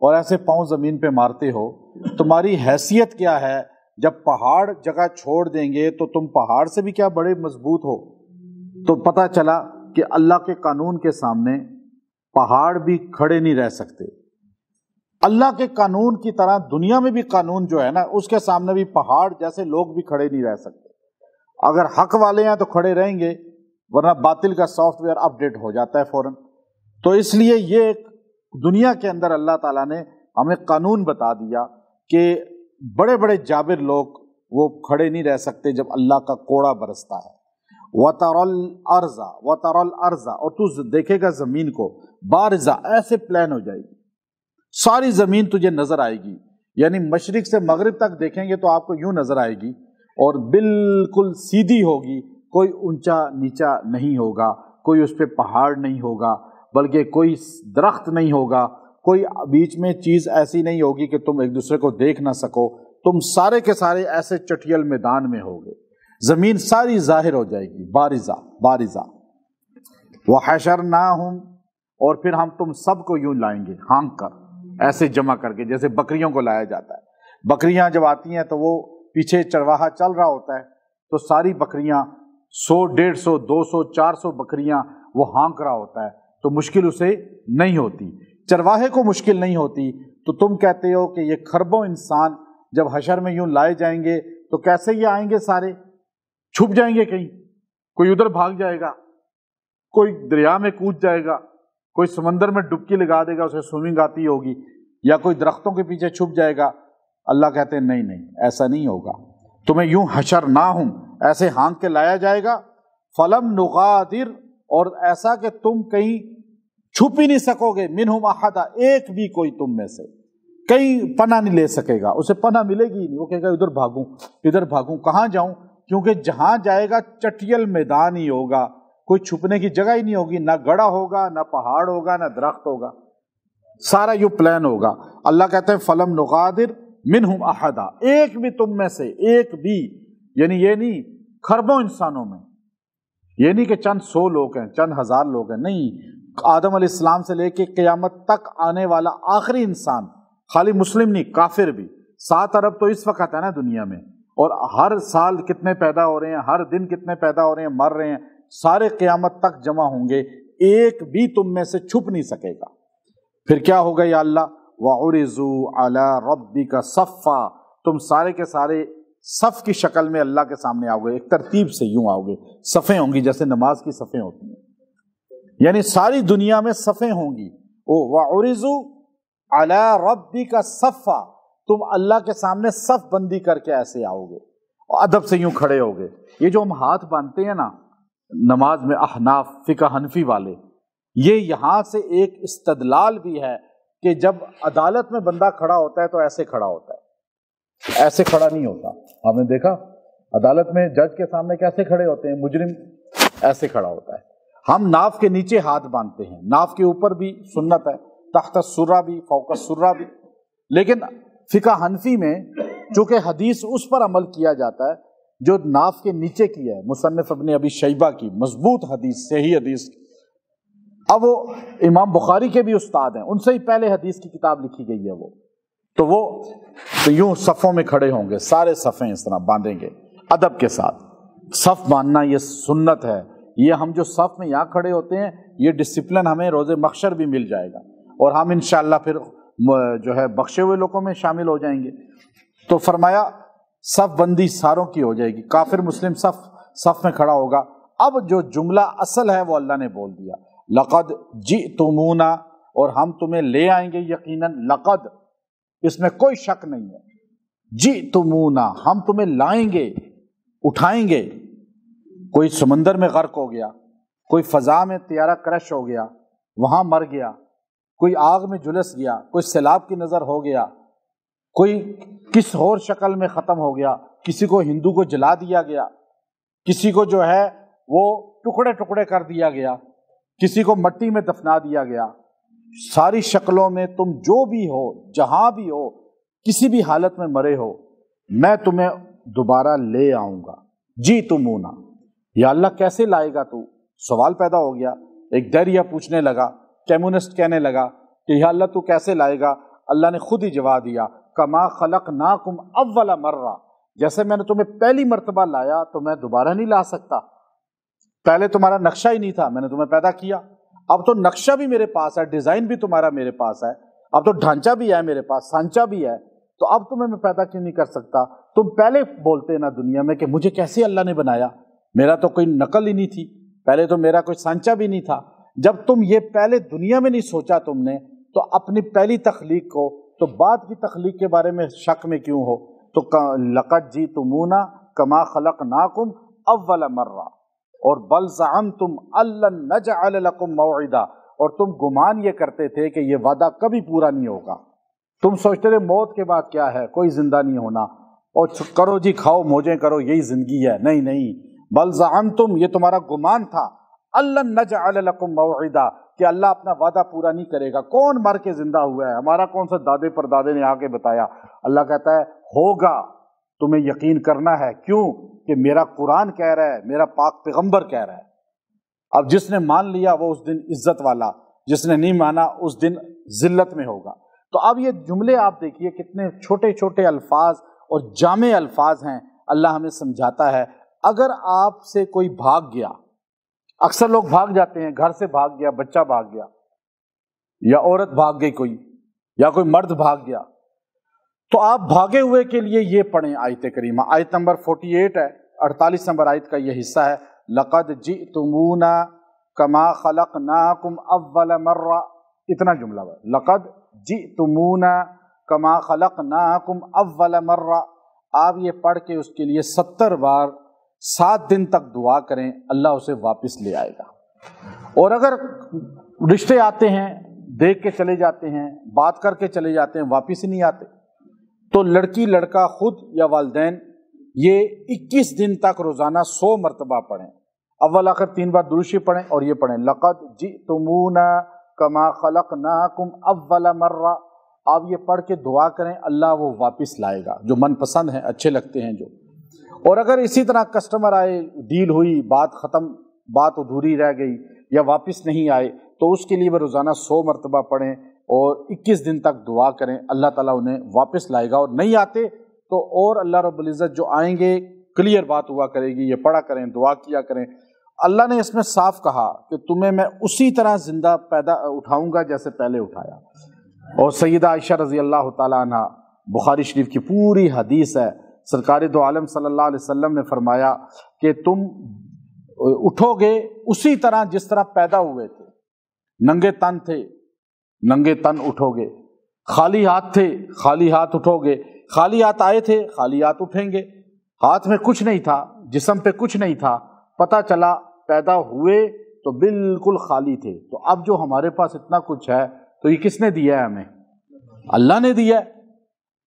اور ایسے پاؤں زمین پہ مارتے ہو، تمہاری حیثیت کیا ہے؟ جب پہاڑ جگہ چھوڑ دیں گے تو تم پہاڑ سے بھی کیا بڑے مضبوط ہو۔ تو پتہ چلا کہ اللہ کے قانون کے سامنے پہاڑ بھی کھڑے نہیں رہ سکتے۔ اللہ کے قانون کی طرح دنیا میں بھی قانون جو ہے نا، اس کے سامنے بھی پہاڑ جیسے لوگ بھی کھڑے نہیں رہ سکتے۔ اگر حق والے ہیں تو کھڑے رہیں گے، ورنہ باطل کا سافٹ ویئر اپ ڈیٹ ہو جاتا ہے فوراً۔ تو اس لیے یہ ایک دنیا کے اندر اللہ تعالیٰ نے ہمیں قانون بتا دیا کہ بڑے بڑے جابر لوگ وہ کھڑے نہیں رہ سکتے جب اللہ کا کوڑا برستا ہے۔ وَتَرَى الْأَرْضَ، اور تو دیکھے گا زمین کو، بارزہ، ایسے پلان ہو جائے گی، ساری زمین تجھے نظر آئے گی، یعنی مشرق سے مغرب تک دیکھیں گے تو آپ کو یوں نظر آئے گی، اور بالکل سیدھی ہوگی، کوئی اونچا نیچا نہیں ہوگا، کوئی اس پہ پہاڑ نہیں ہوگا، بلکہ کوئی درخت نہیں ہوگا، کوئی بیچ میں چیز ایسی نہیں ہوگی کہ تم ایک دوسرے کو دیکھ نہ سکو، تم سارے کے سارے ایسے چٹیل میدان میں ہوگے، زمین ساری ظاہر ہو جائے گی، بارزہ بارزہ۔ وحشرناہم، اور پھر ہم تم سب کو یوں لائیں گے ہانک کر، ایسے جمع کر کے، جیسے بکریوں کو لایا جاتا ہے۔ بکریاں جب آتی ہیں تو وہ پیچھے چرواہا چل رہا ہوتا ہے، تو ساری بکریاں 100 150 200 400 بکریاں وہ ہانک رہا ہوتا ہے، تو مشکل اسے نہیں ہوتی، چرواہے کو مشکل نہیں ہوتی۔ تو تم کہتے ہو کہ یہ کھربوں انسان جب حشر میں یوں لائے جائیں گے تو کیسے یہ آئیں گے؟ سارے چھپ جائیں گے، کہیں کوئی ادھر بھاگ جائے گا، کوئی دریا میں کود جائے گا، کوئی سمندر میں ڈبکی لگا دے گا، اسے سوئمنگ آتی ہوگی، یا کوئی درختوں کے پیچھے چھپ جائے گا۔ اللہ کہتے ہیں نہیں نہیں، ایسا نہیں ہوگا، تمہیں یوں حشرناہم، ایسے ہانک کے لایا جائے گا۔ فلم نغادر، اور ایسا کہ تم کہیں چھپ ہی نہیں سکو گے، منہم احدا، ایک بھی کوئی تم میں سے کہیں پناہ نہیں لے سکے گا، اسے پناہ ملے گی نہیں، وہ کہے گا ادھر بھاگوں ادھر بھاگوں، کہاں جاؤں؟ کیونکہ جہاں جائے گا چٹیل میدان ہی ہوگا، کوئی چھپنے کی جگہ ہی نہیں ہوگی، نہ گڑھا ہوگا، نہ پہاڑ ہوگا، نہ درخت ہوگا، سارا یوں پلان ہوگا۔ اللہ کہتے ہیں فلم نغادر منہم احدا، ایک بھی تم میں سے، ایک بھی، یعنی یہ نہیں کھربوں انسانوں میں، یہ نہیں کہ چند 100 لوگ ہیں، چند 1000 لوگ ہیں، نہیں، آدم علیہ السلام سے لے کے قیامت تک آنے والا آخری انسان، خالی مسلم نہیں، کافر بھی۔ 7 ارب تو اس وقت ہے نا دنیا میں، اور ہر سال کتنے پیدا ہو رہے ہیں، ہر دن کتنے پیدا ہو رہے ہیں، مر رہے ہیں، سارے قیامت تک جمع ہوں گے، ایک بھی تم میں سے چھپ نہیں سکے گا۔ پھر کیا ہوگا یا اللہ؟ وَعُرِضُوا عَلَىٰ رَبِّكَ صَفًّا، تم سارے کے سارے صف کی شکل میں اللہ کے سامنے آؤ گے، ایک ترتیب سے یوں آؤ گے، صفیں ہوں گی جیسے نماز کی صفیں ہوتی ہیں، یعنی ساری دنیا میں صفیں ہوں گی۔ وَعُرِضُوا عَلَىٰ رَبِّكَ صَفًّا، تم اللہ کے سامنے صف بندی کر کے ایسے آؤ گے، اور ادب سے یوں کھڑے ہوگے۔ یہ جو ہم ہاتھ باندھتے ہیں نا نماز میں، احناف فقہ حنفی والے، یہ یہاں سے ایک استدلال بھی ہے کہ جب عدالت میں بندہ کھڑا ہوتا ہے تو ایسے کھڑا ہوتا ہے، ایسے کھڑا نہیں ہوتا۔ آپ نے دیکھا عدالت میں جج کے سامنے کیسے کھڑے ہوتے ہیں مجرم؟ ایسے کھڑا ہوتا ہے۔ ہم ناف کے نیچے ہاتھ باندھتے ہیں، ناف کے اوپر بھی سنت ہے، تحت السرہ بھی، فوق السرہ بھی، لیکن فقہ حنفی میں چونکہ حدیث اس پر عمل کیا جاتا ہے جو ناف کے نیچے کی ہے، مصنف ابن ابی شیبہ کی مضبوط حدیث، صحیح حدیث۔ اب وہ امام بخاری کے بھی استاد ہیں، ان سے ہی پہلے حدیث کی کتاب لکھی گئی ہے وہ، تو وہ تو یوں صفوں میں کھڑے ہوں گے، سارے صفیں اس طرح باندھیں گے ادب کے ساتھ۔ صف باندھنا یہ سنت ہے، یہ ہم جو صف میں یہاں کھڑے ہوتے ہیں یہ ڈسپلن ہمیں روز محشر بھی مل جائے گا، اور ہم انشاءاللہ پھر جو ہے بخشے ہوئے لوگوں میں شامل ہو جائیں گے۔ تو فرمایا صف بندی ساروں کی ہو جائے گی، کافر مسلم صف میں کھڑا ہوگا۔ اب جو جملہ اصل ہے وہ اللہ نے بول دیا، لقد جئتمونا، اور ہم تمہیں لے آئیں گے یقیناً، لقد اس میں کوئی شک نہیں ہے، جئتمونا ہم تمہیں لائیں گے، اٹھائیں گے۔ کوئی سمندر میں غرق ہو گیا، کوئی فضا میں طیارہ کرش ہو گیا، وہاں مر گیا، کوئی آگ میں جھلس گیا، کوئی سیلاب کی نظر ہو گیا، کوئی کس اور شکل میں ختم ہو گیا، کسی کو ہندو کو جلا دیا گیا، کسی کو جو ہے وہ ٹکڑے ٹکڑے کر دیا گیا، کسی کو مٹی میں دفنا دیا گیا، ساری شکلوں میں تم جو بھی ہو، جہاں بھی ہو، کسی بھی حالت میں مرے ہو، میں تمہیں دوبارہ لے آؤں گا۔ جی تمونا، یا اللہ کیسے لائے گا تو؟ سوال پیدا ہو گیا۔ ایک دہریہ پوچھنے لگا، کمیونسٹ کہنے لگا کہ یا اللہ تو کیسے لائے گا؟ اللہ نے خود ہی جواب دیا کما خلقناکم اول مرہ، جیسے میں نے تمہیں پہلی مرتبہ لایا تو میں دوبارہ نہیں لا سکتا، پہلے تمہارا نقشہ ہی نہیں تھا، میں نے تمہیں پیدا کیا، اب تو نقشہ بھی میرے پاس ہے، ڈیزائن بھی تمہارا میرے پاس ہے، اب تو ڈھانچہ بھی ہے میرے پاس، سانچہ بھی ہے، تو اب تمہیں میں پیدا کیوں نہیں کر سکتا؟ تم پہلے بولتے نا دنیا میں کہ مجھے کیسے اللہ نے بنایا، میرا تو کوئی نقل ہی نہیں تھی، پہلے تو میرا کوئی سانچہ بھی نہیں تھا۔ جب تم یہ پہلے دنیا میں نہیں سوچا تم نے، تو اپنی پہلی تخلیق کو تو بعد کی تخلیق کے بارے میں شک میں کیوں ہو؟ تو لقد جئتمونا کما خلقناکم اول مرہ، اور بل زعمتم ان نجعل لکم موعدا، اور تم گمان یہ کرتے تھے کہ یہ وعدہ کبھی پورا نہیں ہوگا، تم سوچتے تھے موت کے بعد کیا ہے، کوئی زندہ نہیں ہونا، اور کرو جی کھاؤ موجیں کرو یہی زندگی ہے، نہیں نہیں، بل زعمتم، یہ تمہارا گمان تھا، ان نجعل لکم موعدا، کہ اللہ اپنا وعدہ پورا نہیں کرے گا۔ کون مر کے زندہ ہوا ہے؟ ہمارا کون سا دادے پر دادے نے آ کے بتایا؟ اللہ کہتا ہے ہوگا، تمہیں یقین کرنا ہے، کیوں کہ میرا قرآن کہہ رہا ہے، میرا پاک پیغمبر کہہ رہا ہے۔ اب جس نے مان لیا وہ اس دن عزت والا، جس نے نہیں مانا اس دن ذلت میں ہوگا۔ تو اب یہ جملے آپ دیکھیے کتنے چھوٹے چھوٹے الفاظ اور جامع الفاظ ہیں، اللہ ہمیں سمجھاتا ہے اگر آپ سے کوئی بھاگ گیا، اکثر لوگ بھاگ جاتے ہیں، گھر سے بھاگ گیا، بچہ بھاگ گیا، یا عورت بھاگ گئی کوئی، یا کوئی مرد بھاگ گیا، تو آپ بھاگے ہوئے کے لیے یہ پڑھیں آیت کریمہ، آیت نمبر 48 ہے، 48 نمبر آیت کا یہ حصہ ہے، لقد جئتمونا کما خلقناکم اول مرہ، اتنا جملہ ہے، لقد جئتمونا کما خلقناکم اول مرہ۔ آپ یہ پڑھ کے اس کے لیے 70 بار 7 دن تک دعا کریں، اللہ اسے واپس لے آئے گا۔ اور اگر رشتے آتے ہیں، دیکھ کے چلے جاتے ہیں، بات کر کے چلے جاتے ہیں، واپس ہی نہیں آتے، تو لڑکی لڑکا خود یا والدین یہ 21 دن تک روزانہ 100 مرتبہ پڑھیں، اول آخر 3 بار درود شریف پڑھیں، اور یہ پڑھیں لقد جئتمونا کما خلقناکم اول مرہ۔ آپ یہ پڑھ کے دعا کریں، اللہ وہ واپس لائے گا، جو من پسند ہیں، اچھے لگتے ہیں جو۔ اور اگر اسی طرح کسٹمر آئے، ڈیل ہوئی، بات ختم، بات ادھوری رہ گئی یا واپس نہیں آئے، تو اس کے لیے وہ روزانہ 100 مرتبہ پڑھیں اور 21 دن تک دعا کریں، اللہ تعالیٰ انہیں واپس لائے گا۔ اور نہیں آتے تو اور اللہ رب العزت جو آئیں گے کلیئر بات ہوا کرے گی، یہ پڑھا کریں، دعا کیا کریں۔ اللہ نے اس میں صاف کہا کہ تمہیں میں اسی طرح زندہ اٹھاؤں گا جیسے پہلے اٹھایا۔ اور سیدہ عائشہ رضی اللہ تعالیٰ عنہ، بخاری شریف کی پوری حدیث ہے، سرکار دو عالم صلی اللہ علیہ وسلم نے فرمایا کہ تم اٹھو گے اسی طرح جس طرح پیدا ہوئے تھے، ننگے تن تھے، ننگے تن اٹھو گے، خالی ہاتھ تھے، خالی ہاتھ اٹھو گے، خالی ہاتھ آئے تھے، خالی ہاتھ اٹھیں گے، ہاتھ میں کچھ نہیں تھا، جسم پہ کچھ نہیں تھا، پتہ چلا پیدا ہوئے تو بالکل خالی تھے۔ تو اب جو ہمارے پاس اتنا کچھ ہے تو یہ کس نے دیا ہے؟ ہمیں اللہ نے دیا ہے۔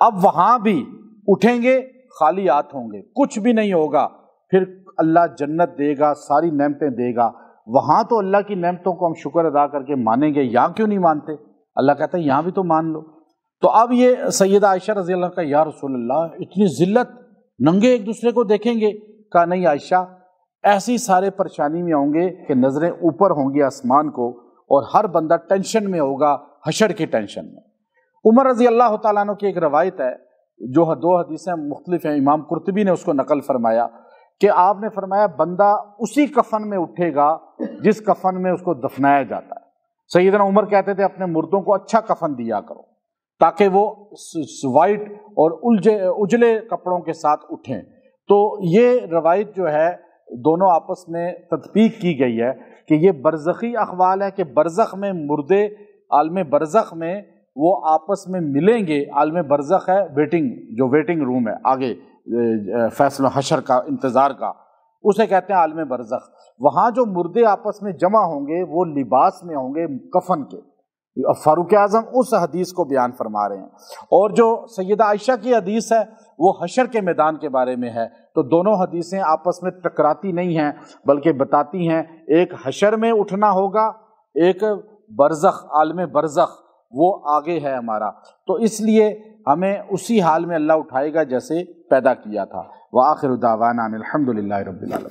اب وہاں بھی اٹھیں گے، خالی ہاتھ ہوں گے، کچھ بھی نہیں ہوگا، پھر اللہ جنت دے گا، ساری نعمتیں دے گا۔ وہاں تو اللہ کی نعمتوں کو ہم شکر ادا کر کے مانیں گے، یہاں کیوں نہیں مانتے؟ اللہ کہتا ہے یہاں بھی تو مان لو۔ تو اب یہ سیدہ عائشہ رضی اللہ کا، یا رسول اللہ اتنی ذلت، ننگے ایک دوسرے کو دیکھیں گے؟ کہا نہیں عائشہ، ایسی سارے پریشانی میں ہوں گے کہ نظریں اوپر ہوں گی آسمان کو، اور ہر بندہ ٹینشن میں ہوگا، حشر کی ٹینشن میں۔ عمر رضی اللہ تعالیٰ عنہ کی ایک روایت ہے جو 2 حدیثیں مختلف ہیں، امام قرطبی نے اس کو نقل فرمایا کہ آپ نے فرمایا بندہ اسی کفن میں اٹھے گا جس کفن میں اس کو دفنایا جاتا ہے۔ سیدنا عمر کہتے تھے اپنے مردوں کو اچھا کفن دیا کرو تاکہ وہ وائٹ اور اجلے کپڑوں کے ساتھ اٹھیں۔ تو یہ روایت جو ہے دونوں آپس میں تطبیق کی گئی ہے کہ یہ برزخی احوال ہے کہ برزخ میں مردے عالم برزخ میں وہ آپس میں ملیں گے۔ عالم برزخ ہے ویٹنگ روم ہے، آگے فیصلہ حشر کا، انتظار کا، اسے کہتے ہیں عالم برزخ۔ وہاں جو مردے آپس میں جمع ہوں گے وہ لباس میں ہوں گے کفن کے۔ فاروق اعظم اس حدیث کو بیان فرما رہے ہیں، اور جو سیدہ عائشہ کی حدیث ہے وہ حشر کے میدان کے بارے میں ہے۔ تو دونوں حدیثیں آپس میں ٹکراتی نہیں ہیں بلکہ بتاتی ہیں ایک حشر میں اٹھنا ہوگا، ایک برزخ، عالم برزخ وہ آگے ہے ہمارا۔ تو اس لیے ہمیں اسی حال میں اللہ اٹھائے گا جیسے پیدا کیا تھا۔ وآخر دعوانا الحمد للہ رب العالمین۔